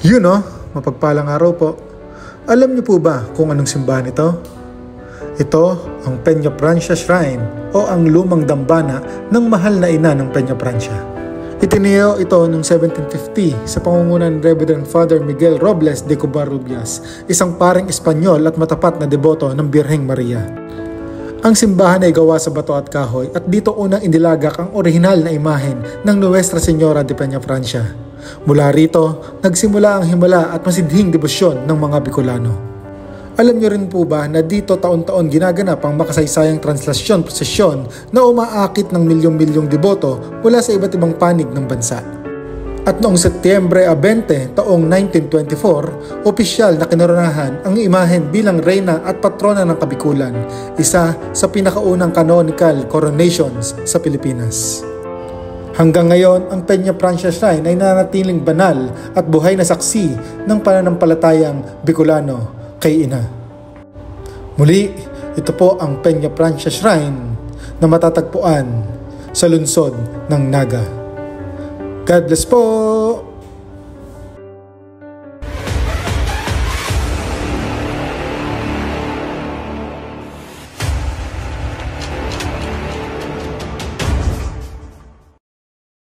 Yun o, mapagpalang araw po. Alam niyo po ba kung anong simbahan ito? Ito ang Peña Francia Shrine o ang lumang dambana ng mahal na ina ng Peña Francia. Itinayo ito noong 1750 sa pangunguna ni Reverend Father Miguel Robles de Covarrubias, isang paring Espanyol at matapat na deboto ng Birheng Maria. Ang simbahan ay gawa sa bato at kahoy at dito unang inilagak ang orihinal na imahen ng Nuestra Señora de Peña Francia. Mula rito, nagsimula ang himala at masidhing debosyon ng mga Bicolano. Alam niyo rin po ba na dito taon-taon ginaganap ang makasaysayang prosesyon na umaakit ng milyong-milyong deboto mula sa iba't ibang panig ng bansa. At noong Setyembre 20, taong 1924, opisyal na kinoronahan ang imahen bilang reyna at patrona ng Kabikulan, isa sa pinakaunang canonical coronations sa Pilipinas. Hanggang ngayon, ang Peña Francia Shrine ay nanatiling banal at buhay na saksi ng pananampalatayang Bicolano kay ina. Muli, ito po ang Peña Francia Shrine na matatagpuan sa lungsod ng Naga. God bless po!